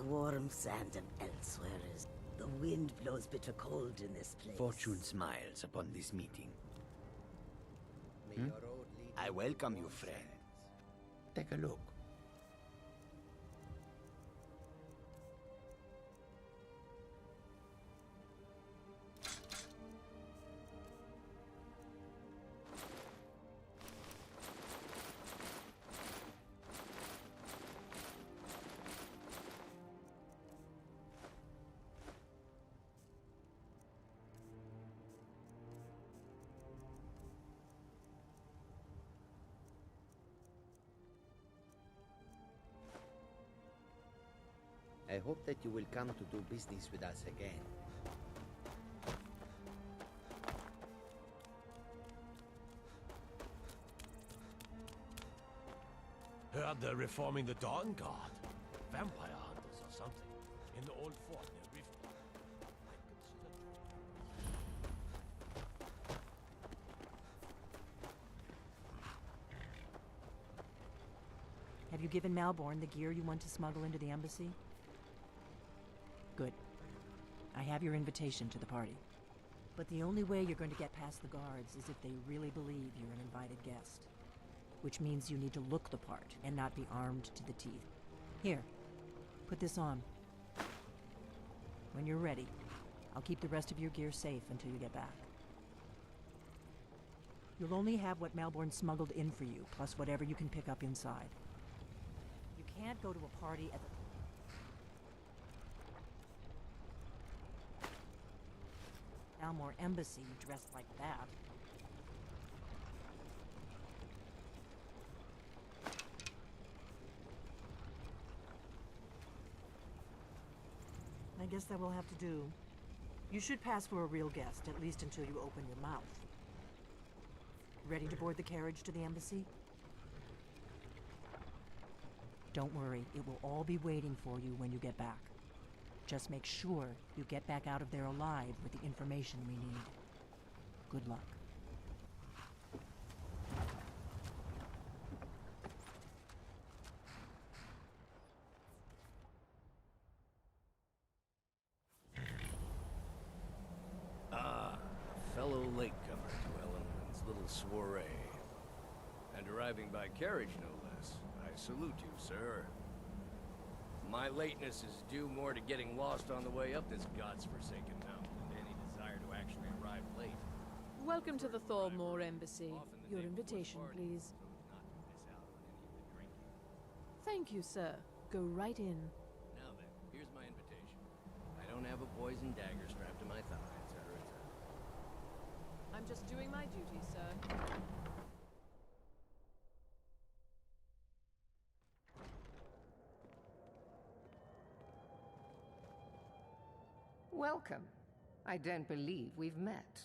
The warm sand and elsewhere is... The wind blows bitter cold in this place. Fortune smiles upon this meeting. I welcome you, friend. Take a look. I hope that you will come to do business with us again. Heard they're reforming the Dawn Guard. Vampire hunters or something. In the old fort near Rift. Have you given Malborn the gear you want to smuggle into the embassy? Good. I have your invitation to the party. But the only way you're going to get past the guards is if they really believe you're an invited guest. Which means you need to look the part and not be armed to the teeth. Here, put this on. When you're ready, I'll keep the rest of your gear safe until you get back. You'll only have what Malborn smuggled in for you, plus whatever you can pick up inside. You can't go to a party at the... Thalmor embassy dressed like that. I guess that will have to do. You should pass for a real guest, at least until you open your mouth. Ready to board the carriage to the embassy? Don't worry, it will all be waiting for you when you get back. Just make sure you get back out of there alive with the information we need. Good luck. Fellow latecomer to Ellen's little soiree. And arriving by carriage, no less. I salute you, sir. My lateness is due more to getting lost on the way up this god's-forsaken mountain than any desire to actually arrive late. Welcome to the Thalmor Embassy. Your invitation, please. Thank you, sir. Go right in. Now then, here's my invitation. I don't have a poison dagger strapped to my thigh, etc., etc. I'm just doing my duty, sir. Welcome. I don't believe we've met.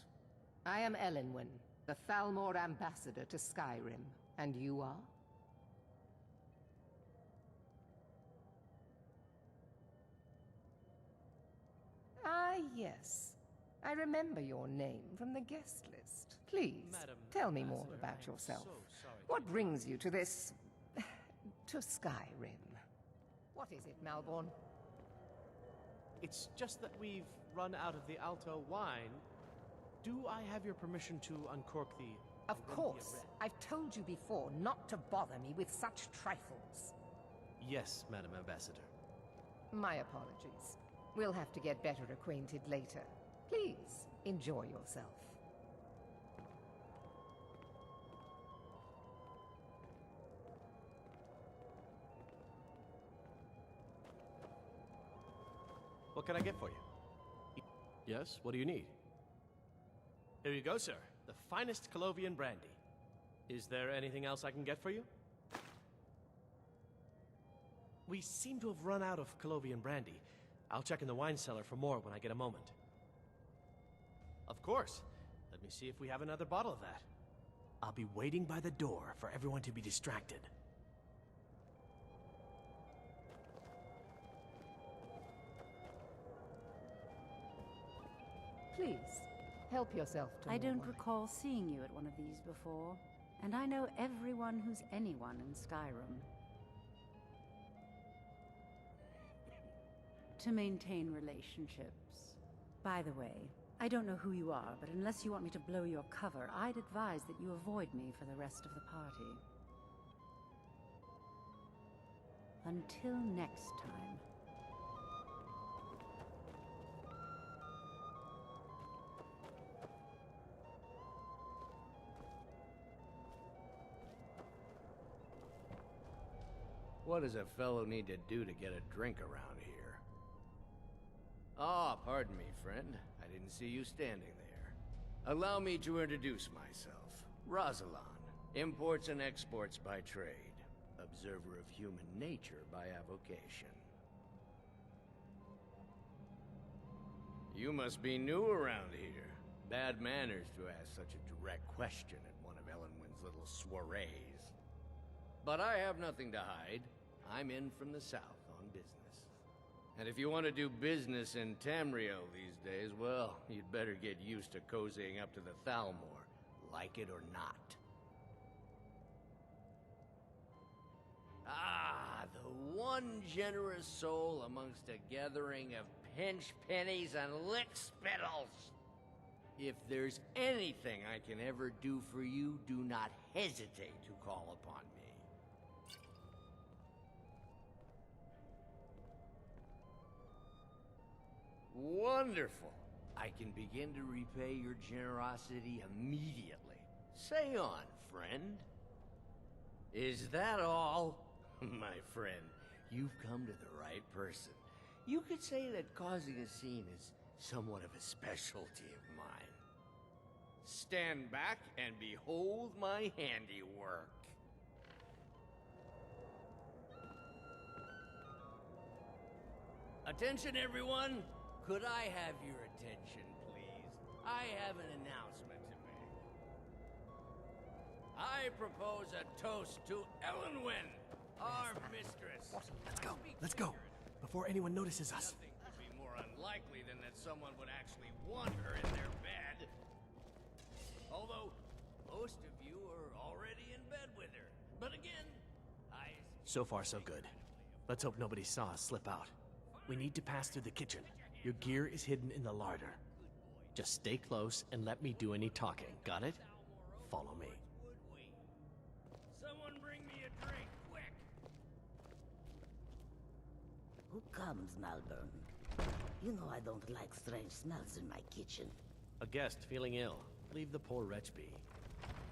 I am Elenwen, the Thalmor ambassador to Skyrim. And you are? Ah, yes. I remember your name from the guest list. Please, tell me more about yourself. What brings you to this... to Skyrim? What is it, Malborn? It's just that we've run out of the Alto wine. Do I have your permission to uncork the... Of course. I've told you before not to bother me with such trifles. Yes, Madam Ambassador. My apologies. We'll have to get better acquainted later. Please, enjoy yourself. What can I get for you? Yes, what do you need? Here you go, sir. The finest Colovian brandy. Is there anything else I can get for you? We seem to have run out of Colovian brandy. I'll check in the wine cellar for more when I get a moment. Of course. Let me see if we have another bottle of that. I'll be waiting by the door for everyone to be distracted. Please, help yourself to I more don't wine. recall seeing you at one of these before, and I know everyone who's anyone in Skyrim. to maintain relationships. By the way, I don't know who you are, but unless you want me to blow your cover, I'd advise that you avoid me for the rest of the party. Until next time. What does a fellow need to do to get a drink around here? Ah, pardon me, friend. I didn't see you standing there. Allow me to introduce myself. Rosalind, imports and exports by trade. Observer of human nature by avocation. You must be new around here. Bad manners to ask such a direct question at one of Elenwyn's little soirees. But I have nothing to hide. I'm in from the south on business. And if you want to do business in Tamriel these days, well, you'd better get used to cozying up to the Thalmor, like it or not. Ah, the one generous soul amongst a gathering of pinch pennies and lick spittles. If there's anything I can ever do for you, do not hesitate to call upon me. Wonderful. I can begin to repay your generosity immediately. Say on, friend. Is that all? My friend, you've come to the right person. You could say that causing a scene is somewhat of a specialty of mine. Stand back and behold my handiwork. Attention, everyone! Could I have your attention, please? I have an announcement to make. I propose a toast to Elenwyn, our mistress. Let's go. Before anyone notices us. Nothing could be more unlikely than that someone would actually want her in their bed. Although, most of you are already in bed with her. But again, So far, so good. Let's hope nobody saw us slip out. We need to pass through the kitchen. Your gear is hidden in the larder. Just stay close and let me do any talking. Got it? Follow me. Someone bring me a drink, quick! Who comes, Malburn? You know I don't like strange smells in my kitchen. A guest feeling ill. Leave the poor wretch be.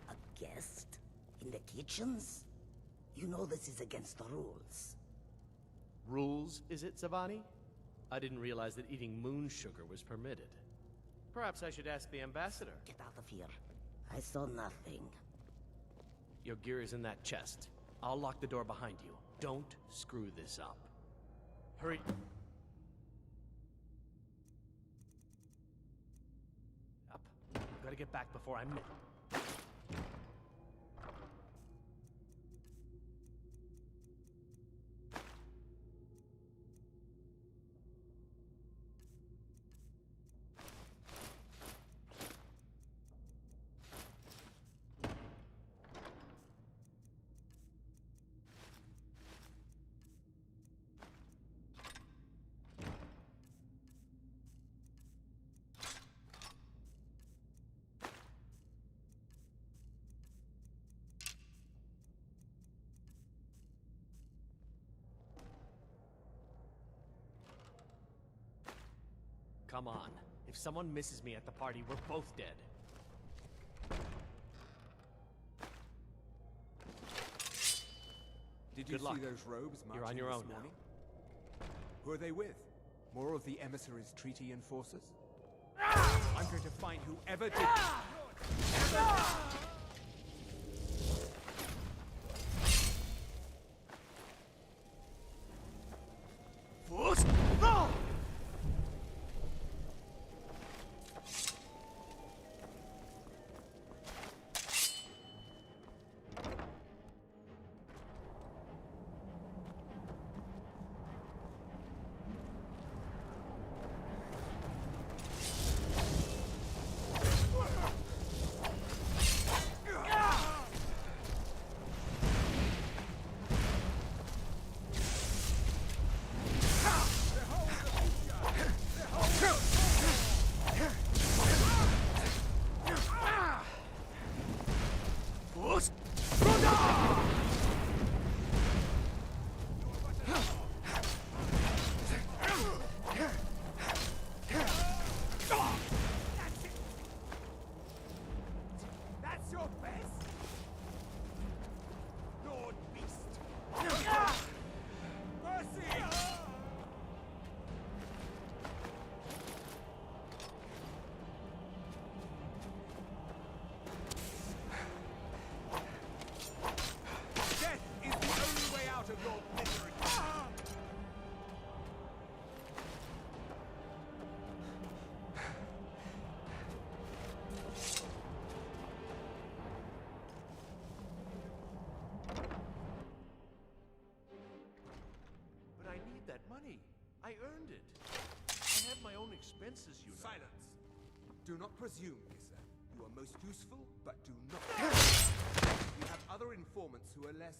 A guest? In the kitchens? You know this is against the rules. Rules, is it, Savani? I didn't realize that eating moon sugar was permitted. Perhaps I should ask the ambassador. Get out of here. I saw nothing. Your gear is in that chest. I'll lock the door behind you. Don't screw this up. Hurry. Up. I've got to get back before I'm... Come on. If someone misses me at the party, we're both dead. Did you Good luck. see those robes marching You're on your this own now. morning? Who are they with? More of the emissaries' treaty enforcers? I'm going to find whoever did... your best? Lord Beast! Mercy! Death is the only way out of your misery! But I need that money. I earned it. I have my own expenses, you know. Silence! Do not presume, Kisser. You are most useful, but do not. You have other informants who are less.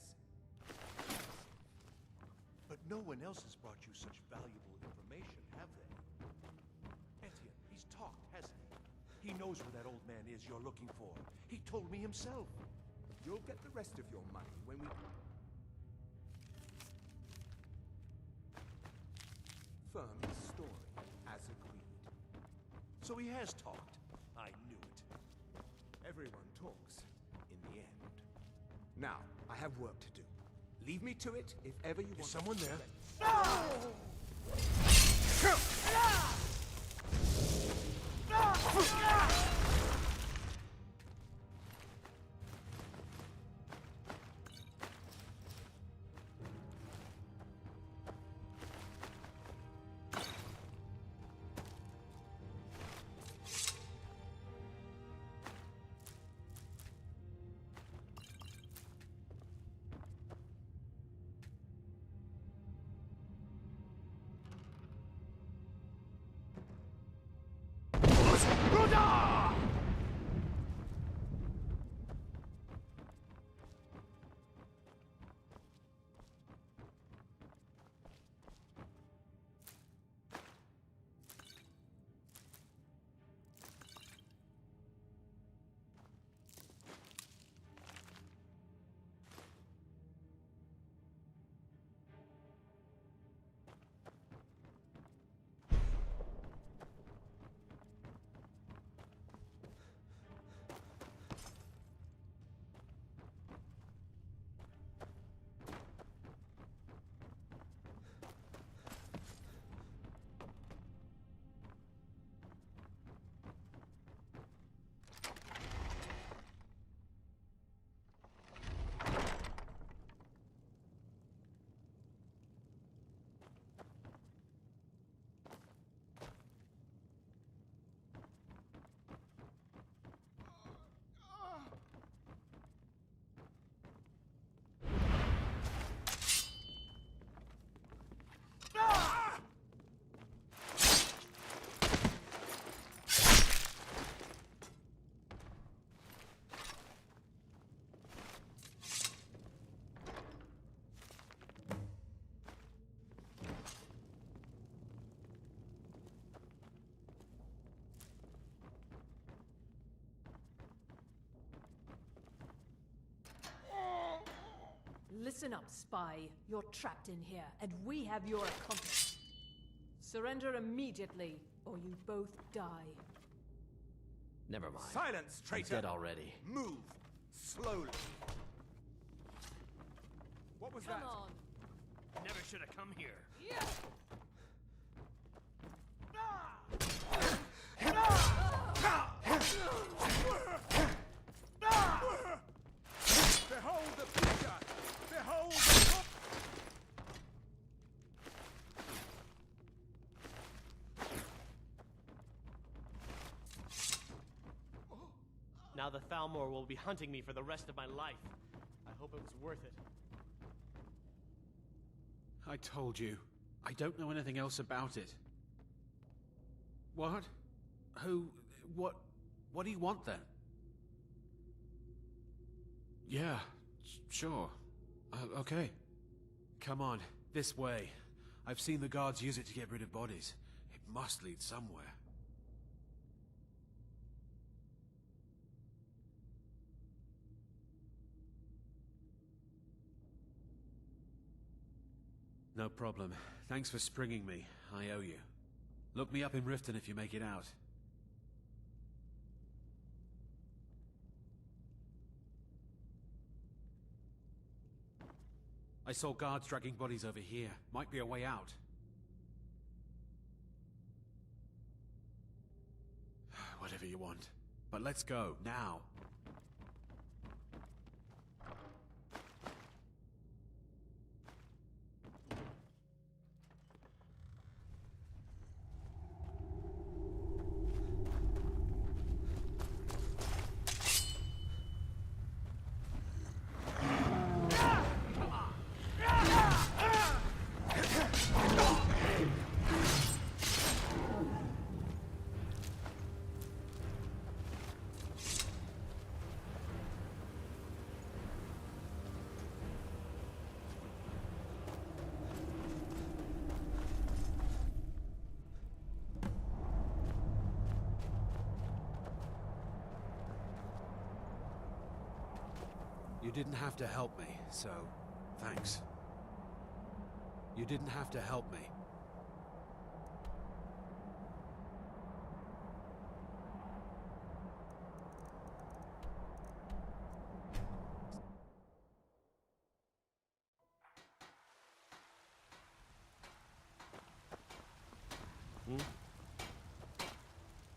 But no one else has brought you such valuable information, have they? Etienne, he's talked, hasn't he? He knows where that old man is you're looking for. He told me himself. You'll get the rest of your money when we... Firm story, as agreed. So he has talked. I knew it. Everyone talks, in the end. Now, I have work to do. Leave me to it if ever you want... Is someone there? Listen up, spy. You're trapped in here, and we have your accomplice. Surrender immediately, or you both die. Never mind. Silence, He's traitor! dead already. Move! Slowly. What was Come that? on. Never should have come here. Behold the future! Behold the... Now the Thalmor will be hunting me for the rest of my life. I hope it was worth it. I told you. I don't know anything else about it. What? Who? What do you want then? Yeah, sure. Okay. Come on, this way. I've seen the guards use it to get rid of bodies. It must lead somewhere. No problem. Thanks for springing me. I owe you. Look me up in Riften if you make it out. I saw guards dragging bodies over here. Might be a way out. Whatever you want. But let's go, now. You didn't have to help me, so thanks. You didn't have to help me.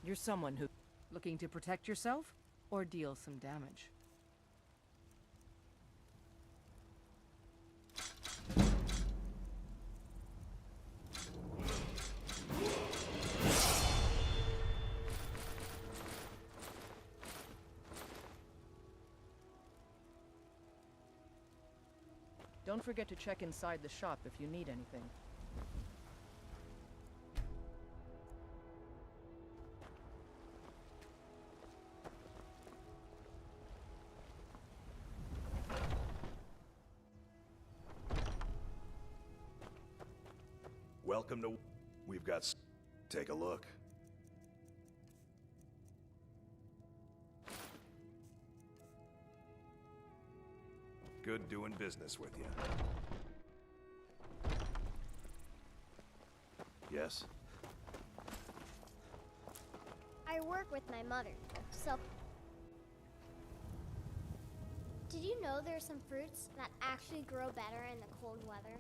You're someone who... Looking to protect yourself? Or deal some damage? Don't forget to check inside the shop if you need anything. Welcome to... We've got... Take a look. Good doing business with you. Yes? I work with my mother, so... Did you know there are some fruits that actually grow better in the cold weather?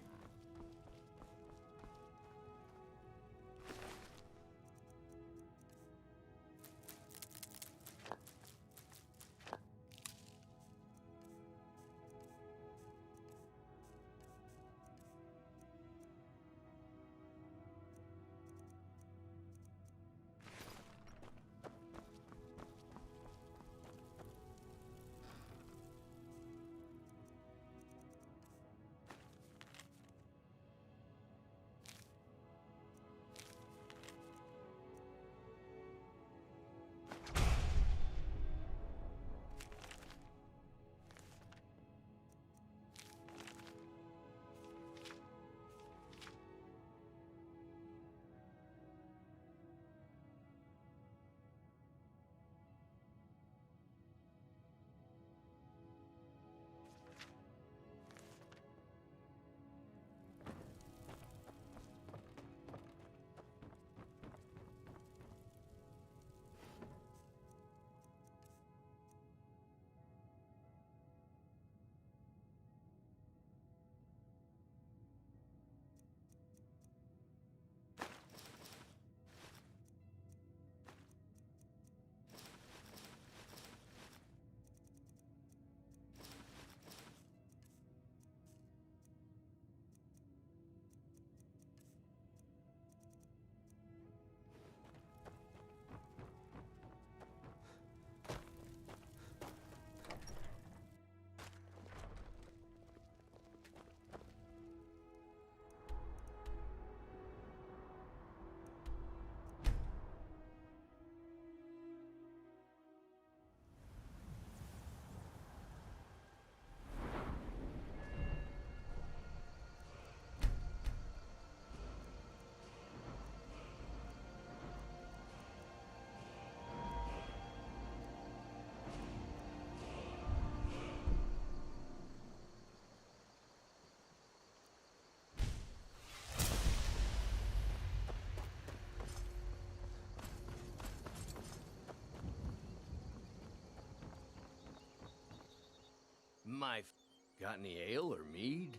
Got any ale or mead?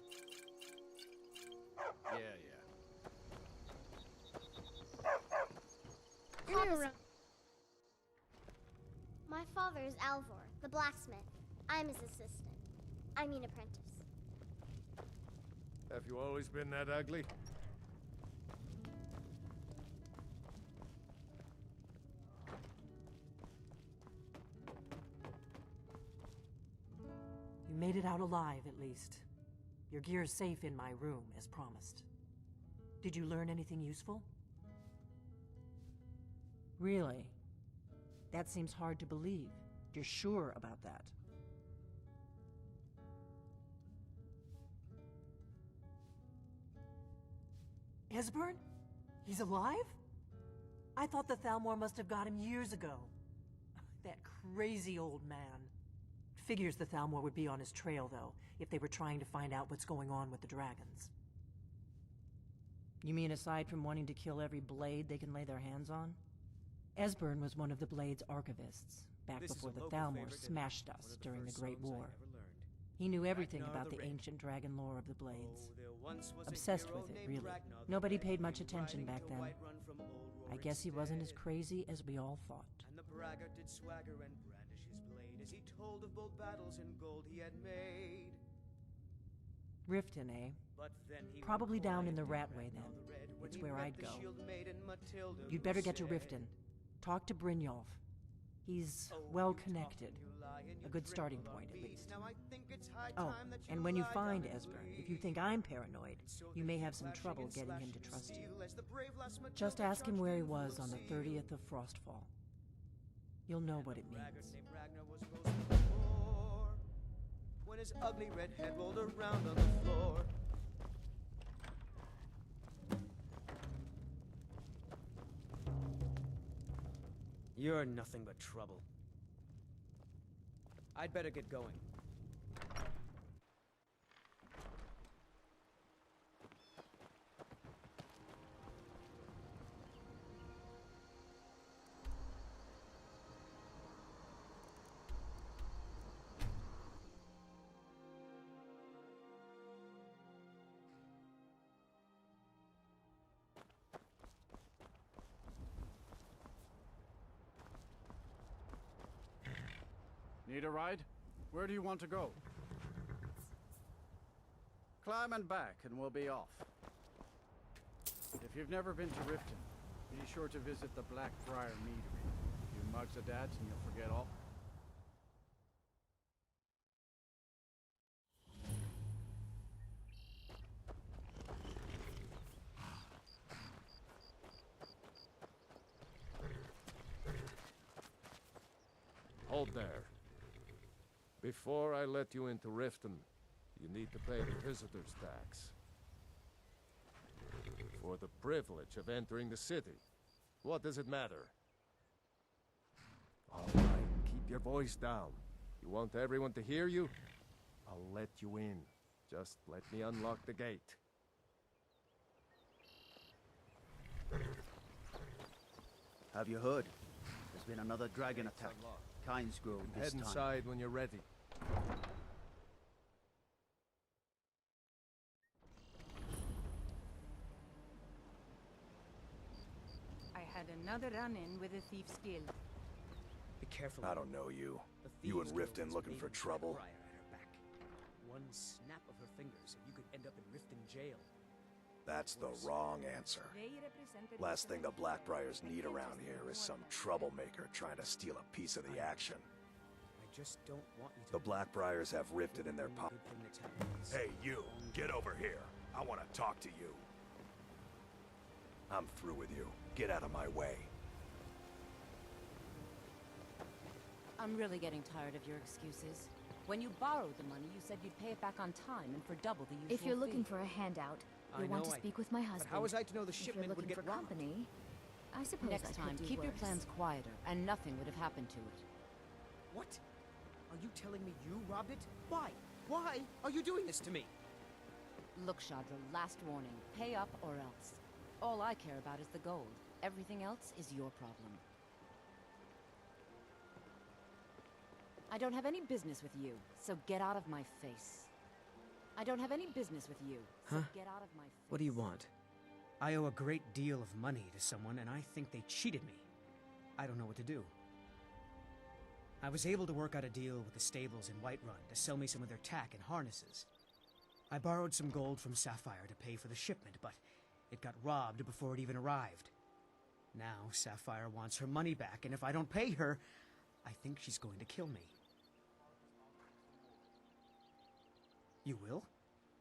My father is Alvor, the blacksmith. I'm his assistant. I mean apprentice. Have you always been that ugly? You made it out alive, at least. Your gear's safe in my room, as promised. Did you learn anything useful? Really? That seems hard to believe. You're sure about that? Esbern? He's alive? I thought the Thalmor must have got him years ago. That crazy old man. Figures the Thalmor would be on his trail, though, if they were trying to find out what's going on with the dragons. You mean aside from wanting to kill every blade they can lay their hands on? Esbern was one of the Blade's archivists, back before the Thalmor smashed us during the Great War. He knew everything about the ancient dragon lore of the Blades. Obsessed with it, really. Nobody paid much attention back then. I guess he wasn't as crazy as we all thought. And the braggart did swagger and brandish his blade as he told of bold battles in gold he had made. Riften, eh? Probably down in the Ratway, then. It's where I'd go. You'd better get to Riften. Talk to Brynjolf. He's well-connected. A good starting point, at least. Oh, and when you find Esbern, if you think I'm paranoid, you may have some trouble getting him to trust you. Just ask him where he was on the 30th of Frostfall. You'll know what it means. When his ugly red head rolled around on the floor. You're nothing but trouble. I'd better get going. Need a ride? Where do you want to go? Climb and back, and we'll be off. If you've never been to Riften, be sure to visit the Blackbriar Meadery. A few mugs of dads and you'll forget all. Hold there. Before I let you into Riften, you need to pay the visitor's tax. For the privilege of entering the city. What does it matter? All right, keep your voice down. You want everyone to hear you? I'll let you in. Just let me unlock the gate. Have you heard? There's been another dragon attack. Kind's Grove this time. Head inside when you're ready. I had another run-in with a thief's guild. Be careful. I don't know you. You and Riften looking for trouble? One snap of her fingers and you could end up in Riften jail. That's the wrong answer. Last thing the Blackbriars need around here is some troublemaker trying to steal a piece of the action. I just don't want you to. The Blackbriars have Riften in their pocket. Hey, you! Get over here! I want to talk to you. I'm through with you. Get out of my way. I'm really getting tired of your excuses. When you borrowed the money, you said you'd pay it back on time and for double the usual If you're looking fee. for a handout, you'll want to speak with my husband. But how was I to know the If shipment you're would looking get for robbed? company, I suppose Next I time, could do keep your worse. plans quieter, and nothing would have happened to it. What? Are you telling me you robbed it? Why? Why are you doing this to me? Look, Shadra, last warning. Pay up or else. All I care about is the gold. Everything else is your problem. I don't have any business with you, so get out of my face. I don't have any business with you. So Huh? get out of my face. What do you want? I owe a great deal of money to someone, and I think they cheated me. I don't know what to do. I was able to work out a deal with the stables in Whiterun to sell me some of their tack and harnesses. I borrowed some gold from Sapphire to pay for the shipment, but it got robbed before it even arrived. Now Sapphire wants her money back, and if I don't pay her, I think she's going to kill me. You will?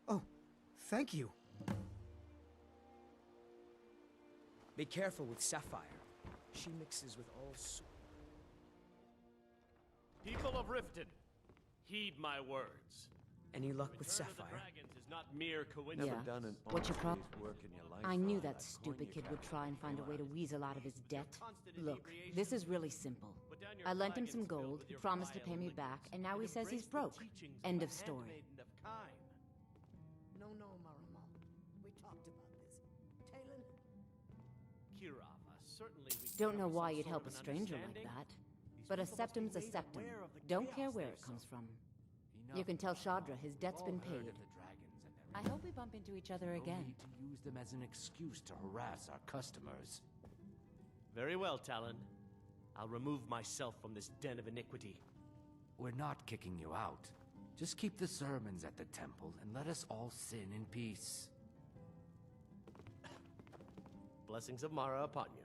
Oh, thank you. Be careful with Sapphire. She mixes with all sorts. People of Riften, heed my words. Any luck with Return to the Sapphire? Dragons is not mere coincidence. Yeah. What's your problem? I knew that stupid kid would try and find a way to weasel out of his debt. Look, this is really simple. I lent him some gold, he promised to pay me back, and now he says he's broke. End of story. No, Maramo. We talked about this. Talon? Kirava, certainly we Don't can know have why some you'd sort help of a an stranger like understanding. that. But a septum's a septum. Don't care where it comes from. You can tell Shadra his debt's been paid. I hope we bump into each other again. To use them as an excuse to harass our customers. Very well, Talon. I'll remove myself from this den of iniquity. We're not kicking you out. Just keep the sermons at the temple and let us all sin in peace. Blessings of Mara upon you.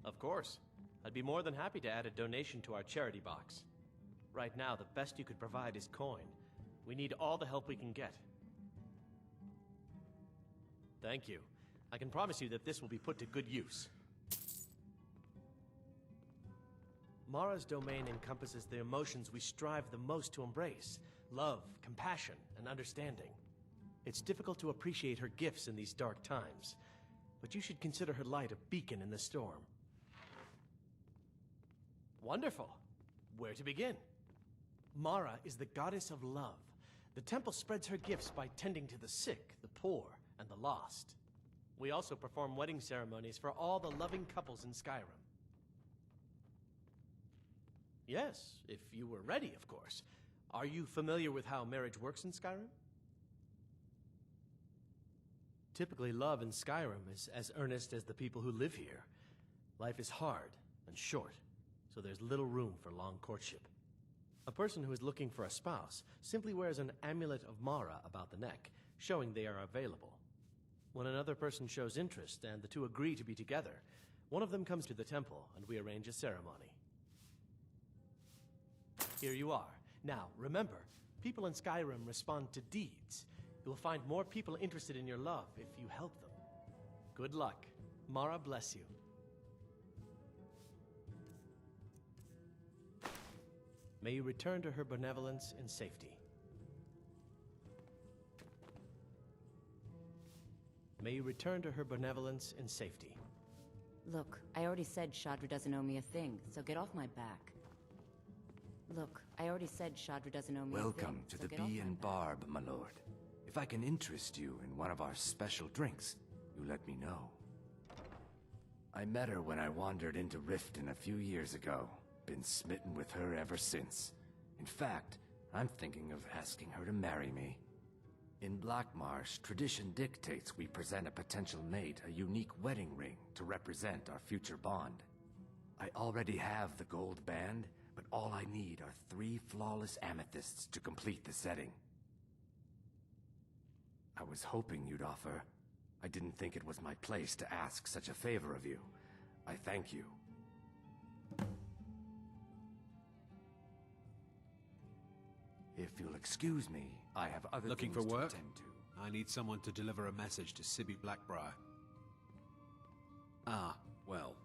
Of course. I'd be more than happy to add a donation to our charity box. Right now, the best you could provide is coin. We need all the help we can get. Thank you. I can promise you that this will be put to good use. Mara's domain encompasses the emotions we strive the most to embrace: love, compassion, and understanding. It's difficult to appreciate her gifts in these dark times, but you should consider her light a beacon in the storm. Wonderful. Where to begin? Mara is the goddess of love. The temple spreads her gifts by tending to the sick, the poor, and the lost. We also perform wedding ceremonies for all the loving couples in Skyrim. Yes, if you were ready, of course. Are you familiar with how marriage works in Skyrim? Typically, love in Skyrim is as earnest as the people who live here. Life is hard and short, so there's little room for long courtship. A person who is looking for a spouse simply wears an amulet of Mara about the neck, showing they are available. When another person shows interest and the two agree to be together, one of them comes to the temple and we arrange a ceremony. Here you are. Now, remember, people in Skyrim respond to deeds. You'll find more people interested in your love if you help them. Good luck. Mara bless you. May you return to her benevolence in safety. May you return to her benevolence in safety. Look, I already said Shadra doesn't owe me a thing, so get off my back. Look, I already said Shadra doesn't owe me a thing. Welcome to so the get off Bee my and Barb, my lord. If I can interest you in one of our special drinks, you let me know. I met her when I wandered into Riften a few years ago. Been smitten with her ever since. In fact, I'm thinking of asking her to marry me. In Blackmarsh, tradition dictates we present a potential mate a unique wedding ring to represent our future bond. I already have the gold band, but all I need are 3 flawless amethysts to complete the setting. I was hoping you'd offer. I didn't think it was my place to ask such a favor of you. I thank you. If you'll excuse me, I have other Looking things for to work? attend to. I need someone to deliver a message to Sibby Blackbriar. Ah, well,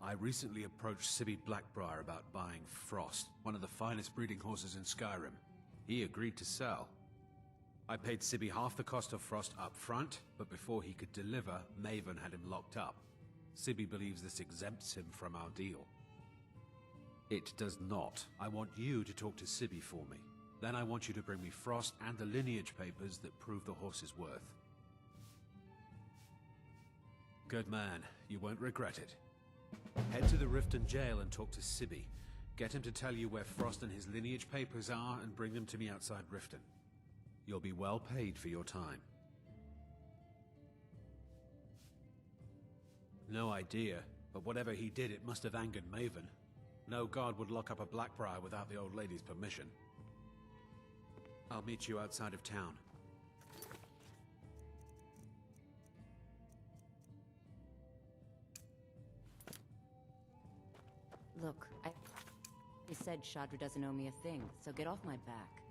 I recently approached Sibby Blackbriar about buying Frost, one of the finest breeding horses in Skyrim. He agreed to sell. I paid Sibby half the cost of Frost up front, but before he could deliver, Maven had him locked up. Sibby believes this exempts him from our deal. It does not. I want you to talk to Sibby for me. Then I want you to bring me Frost and the lineage papers that prove the horse's worth. Good man. You won't regret it. Head to the Riften jail and talk to Sibby. Get him to tell you where Frost and his lineage papers are and bring them to me outside Riften. You'll be well paid for your time. No idea, but whatever he did, it must have angered Maven. No guard would lock up a Blackbriar without the old lady's permission. I'll meet you outside of town. Look, I said Shadra doesn't owe me a thing, so get off my back.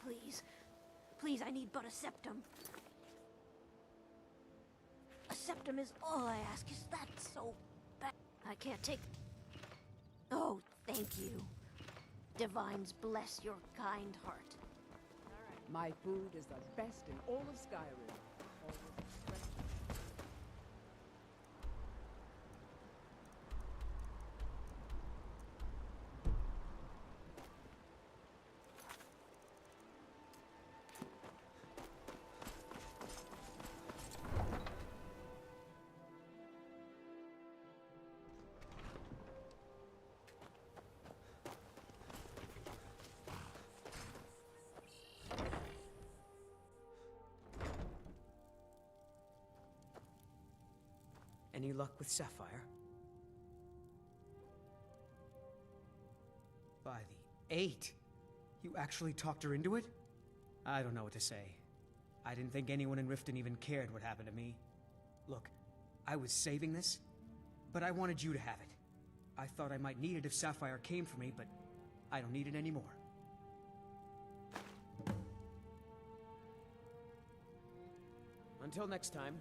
Please. Please, I need but a septum. A septum is all I ask. Is that so bad? I can't take... Oh, thank you. Divines bless your kind heart. My food is the best in all of Skyrim. Any luck with Sapphire? By the 8! You actually talked her into it? I don't know what to say. I didn't think anyone in Riften even cared what happened to me. Look, I was saving this, but I wanted you to have it. I thought I might need it if Sapphire came for me, but I don't need it anymore. Until next time.